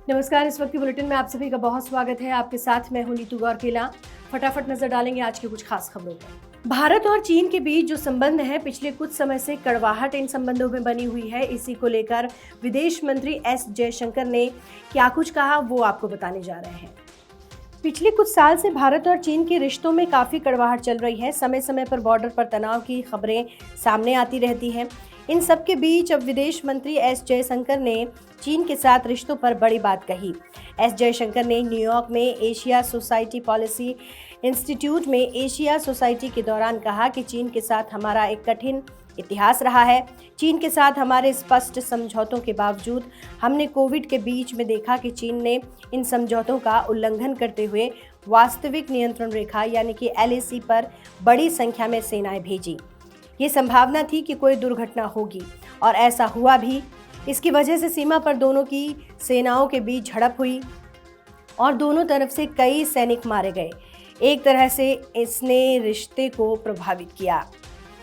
नमस्कार। इस वक्त की बुलेटिन में आप सभी का बहुत स्वागत है। आपके साथ मैं हूं नीतू गौरकेला। फटाफट नजर डालेंगे आज की कुछ खास खबरों पर। भारत और चीन के बीच जो संबंध है, पिछले कुछ समय से कड़वाहट इन संबंधों में बनी हुई है। इसी को लेकर विदेश मंत्री एस जयशंकर ने क्या कुछ कहा, वो आपको बताने जा रहे हैं। पिछले कुछ साल से भारत और चीन के रिश्तों में काफी कड़वाहट चल रही है। समय समय पर बॉर्डर पर तनाव की खबरें सामने आती रहती हैं। इन सब के बीच अब विदेश मंत्री एस जयशंकर ने चीन के साथ रिश्तों पर बड़ी बात कही। एस जयशंकर ने न्यूयॉर्क में एशिया सोसाइटी पॉलिसी इंस्टीट्यूट में एशिया सोसाइटी के दौरान कहा कि चीन के साथ हमारा एक कठिन इतिहास रहा है। चीन के साथ हमारे स्पष्ट समझौतों के बावजूद हमने कोविड के बीच में देखा कि चीन ने इन समझौतों का उल्लंघन करते हुए वास्तविक नियंत्रण रेखा यानी कि LAC पर बड़ी संख्या में सेनाएं भेजी। ये संभावना थी कि कोई दुर्घटना होगी और ऐसा हुआ भी। इसकी वजह से सीमा पर दोनों की सेनाओं के बीच झड़प हुई और दोनों तरफ से कई सैनिक मारे गए। एक तरह से इसने रिश्ते को प्रभावित किया।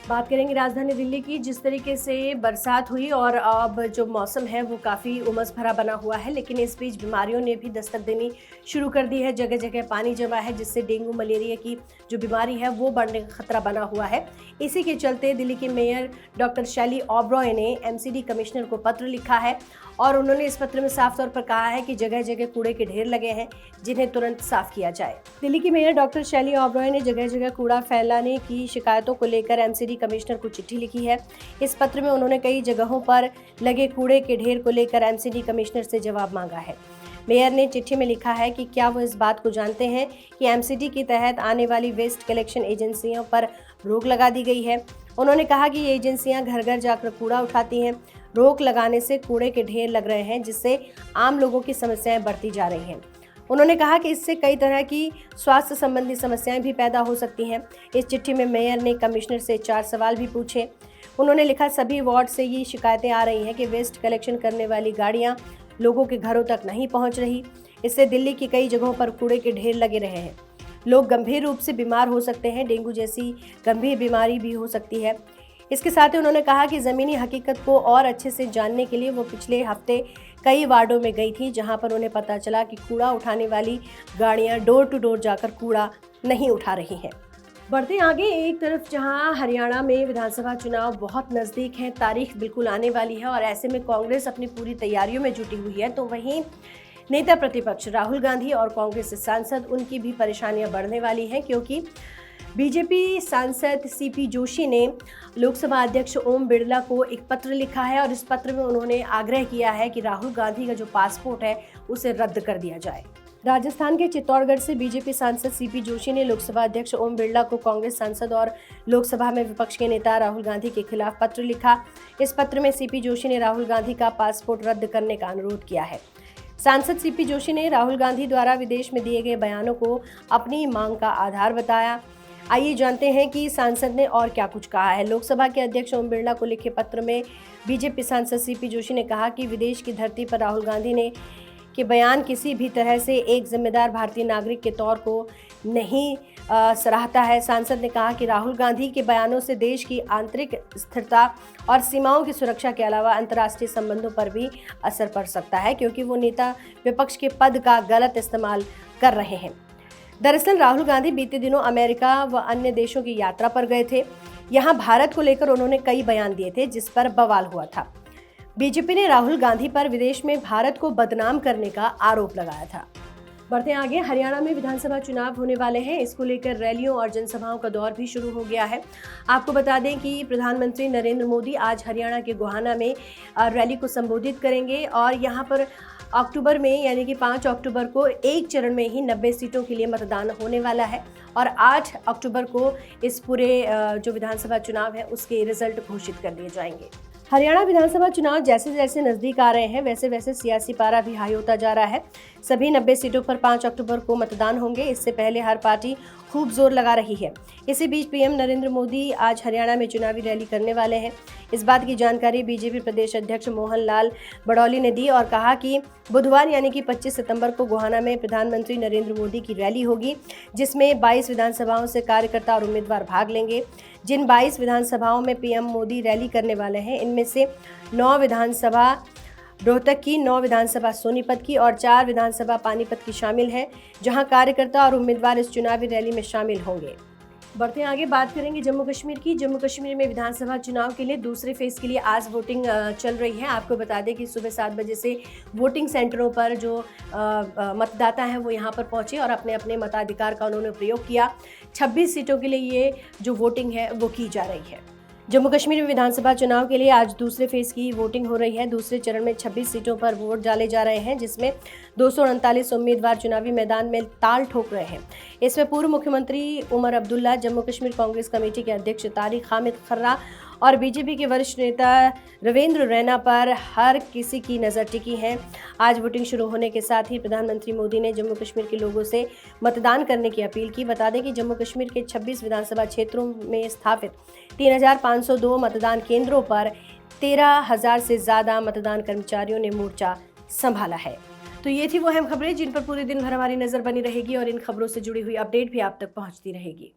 बात करेंगे राजधानी दिल्ली की। जिस तरीके से बरसात हुई और अब जो मौसम है वो काफ़ी उमस भरा बना हुआ है, लेकिन इस बीच बीमारियों ने भी दस्तक देनी शुरू कर दी है। जगह जगह पानी जमा है, जिससे डेंगू मलेरिया की जो बीमारी है वो बढ़ने का खतरा बना हुआ है। इसी के चलते दिल्ली के मेयर डॉक्टर शैली ओबरॉय ने MCD कमिश्नर को पत्र लिखा है और उन्होंने इस पत्र में साफ तौर पर कहा है कि जगह जगह कूड़े के ढेर लगे हैं, जिन्हें तुरंत साफ किया जाए। दिल्ली की मेयर डॉक्टर शैली ओबरॉय ने जगह जगह कूड़ा फैलाने की शिकायतों को लेकर MCD कमिश्नर को चिट्ठी लिखी है। इस पत्र में उन्होंने कई जगहों पर लगे कूड़े के ढेर को लेकर MCD कमिश्नर से जवाब मांगा है। मेयर ने चिट्ठी में लिखा है कि क्या वो इस बात को जानते हैं कि MCD के तहत आने वाली वेस्ट कलेक्शन एजेंसियों पर रोक लगा दी गई है। उन्होंने कहा कि ये एजेंसियां घर घर जाकर कूड़ा उठाती हैं। रोक लगाने से कूड़े के ढेर लग रहे हैं, जिससे आम लोगों की समस्याएं बढ़ती जा रही हैं। उन्होंने कहा कि इससे कई तरह की स्वास्थ्य संबंधी समस्याएं भी पैदा हो सकती हैं। इस चिट्ठी में मेयर ने कमिश्नर से 4 सवाल भी पूछे। उन्होंने लिखा, सभी वार्ड से ये शिकायतें आ रही हैं कि वेस्ट कलेक्शन करने वाली गाड़ियां लोगों के घरों तक नहीं पहुंच रही। इससे दिल्ली की कई जगहों पर कूड़े के ढेर लगे रहे हैं। लोग गंभीर रूप से बीमार हो सकते हैं। डेंगू जैसी गंभीर बीमारी भी हो सकती है। इसके साथ ही उन्होंने कहा कि ज़मीनी हकीकत को और अच्छे से जानने के लिए वो पिछले हफ्ते कई वार्डों में गई थी, जहां पर उन्हें पता चला कि कूड़ा उठाने वाली गाड़ियां डोर टू डोर जाकर कूड़ा नहीं उठा रही हैं। बढ़ते आगे, एक तरफ जहां हरियाणा में विधानसभा चुनाव बहुत नज़दीक है, तारीख बिल्कुल आने वाली है और ऐसे में कांग्रेस अपनी पूरी तैयारियों में जुटी हुई है, तो वहीं नेता प्रतिपक्ष राहुल गांधी और कांग्रेस सांसद, उनकी भी परेशानियां बढ़ने वाली हैं, क्योंकि बीजेपी सांसद CP जोशी ने लोकसभा अध्यक्ष ओम बिरला को एक पत्र लिखा है और इस पत्र में उन्होंने आग्रह किया है कि राहुल गांधी का जो पासपोर्ट है उसे रद्द कर दिया जाए। राजस्थान के चित्तौड़गढ़ से बीजेपी सांसद CP जोशी ने लोकसभा अध्यक्ष ओम बिरला को कांग्रेस सांसद और लोकसभा में विपक्ष के नेता राहुल गांधी के खिलाफ पत्र लिखा। इस पत्र में CP जोशी ने राहुल गांधी का पासपोर्ट रद्द करने का अनुरोध किया है। सांसद CP जोशी ने राहुल गांधी द्वारा विदेश में दिए गए बयानों को अपनी मांग का आधार बताया। आइए जानते हैं कि सांसद ने और क्या कुछ कहा है। लोकसभा के अध्यक्ष ओम बिरला को लिखे पत्र में बीजेपी सांसद CP जोशी ने कहा कि विदेश की धरती पर राहुल गांधी ने के बयान किसी भी तरह से एक जिम्मेदार भारतीय नागरिक के तौर को नहीं सराहता है। सांसद ने कहा कि राहुल गांधी के बयानों से देश की आंतरिक स्थिरता और सीमाओं की सुरक्षा के अलावा अंतर्राष्ट्रीय संबंधों पर भी असर पड़ सकता है, क्योंकि वो नेता विपक्ष के पद का गलत इस्तेमाल कर रहे हैं। दरअसल राहुल गांधी बीते दिनों अमेरिका व अन्य देशों की यात्रा पर गए थे। यहां भारत को लेकर उन्होंने कई बयान दिए थे, जिस पर बवाल हुआ था। बीजेपी ने राहुल गांधी पर विदेश में भारत को बदनाम करने का आरोप लगाया था। बढ़ते आगे, हरियाणा में विधानसभा चुनाव होने वाले हैं। इसको लेकर रैलियों और जनसभाओं का दौर भी शुरू हो गया है। आपको बता दें कि प्रधानमंत्री नरेंद्र मोदी आज हरियाणा के गोहाना में रैली को संबोधित करेंगे और यहाँ पर अक्टूबर में यानी कि 5 अक्टूबर को एक चरण में ही 90 सीटों के लिए मतदान होने वाला है और 8 अक्टूबर को इस पूरे जो विधानसभा चुनाव है उसके रिजल्ट घोषित कर दिए जाएंगे। हरियाणा विधानसभा चुनाव जैसे जैसे नजदीक आ रहे हैं, वैसे वैसे सियासी पारा भी हाई होता जा रहा है। सभी 90 सीटों पर 5 अक्टूबर को मतदान होंगे। इससे पहले हर पार्टी खूब जोर लगा रही है। इसी बीच PM नरेंद्र मोदी आज हरियाणा में चुनावी रैली करने वाले हैं। इस बात की जानकारी बीजेपी प्रदेश अध्यक्ष मोहन लाल बड़ौली ने दी और कहा कि बुधवार यानी कि 25 सितंबर को गोहाना में प्रधानमंत्री नरेंद्र मोदी की रैली होगी, जिसमें 22 विधानसभाओं से कार्यकर्ता और उम्मीदवार भाग लेंगे। जिन 22 विधानसभाओं में PM मोदी रैली करने वाले हैं, इनमें से 9 विधानसभा रोहतक की 9 विधानसभा सोनीपत की और 4 विधानसभा पानीपत की शामिल है, जहां कार्यकर्ता और उम्मीदवार इस चुनावी रैली में शामिल होंगे। बढ़ते हैं आगे, बात करेंगे जम्मू कश्मीर की। जम्मू कश्मीर में विधानसभा चुनाव के लिए दूसरे फेज के लिए आज वोटिंग चल रही है। आपको बता दें कि सुबह 7 बजे से वोटिंग सेंटरों पर जो मतदाता हैं वो यहां पर पहुंचे और अपने अपने मताधिकार का उन्होंने प्रयोग किया। 26 सीटों के लिए ये जो वोटिंग है वो की जा रही है। जम्मू कश्मीर में विधानसभा चुनाव के लिए आज दूसरे फेज की वोटिंग हो रही है। दूसरे चरण में 26 सीटों पर वोट डाले जा रहे हैं, जिसमें 239 उम्मीदवार चुनावी मैदान में ताल ठोक रहे हैं। इसमें पूर्व मुख्यमंत्री उमर अब्दुल्ला, जम्मू कश्मीर कांग्रेस कमेटी के अध्यक्ष तारिक हामिद खर्रा और बीजेपी के वरिष्ठ नेता रविंद्र रैना पर हर किसी की नज़र टिकी है। आज वोटिंग शुरू होने के साथ ही प्रधानमंत्री मोदी ने जम्मू कश्मीर के लोगों से मतदान करने की अपील की। बता दें कि जम्मू कश्मीर के 26 विधानसभा क्षेत्रों में स्थापित 3,502 मतदान केंद्रों पर 13,000 से ज़्यादा मतदान कर्मचारियों ने मोर्चा संभाला है। तो ये थी वो अहम खबरें जिन पर पूरे दिन भर हमारी नज़र बनी रहेगी और इन खबरों से जुड़ी हुई अपडेट भी आप तक पहुंचती रहेगी।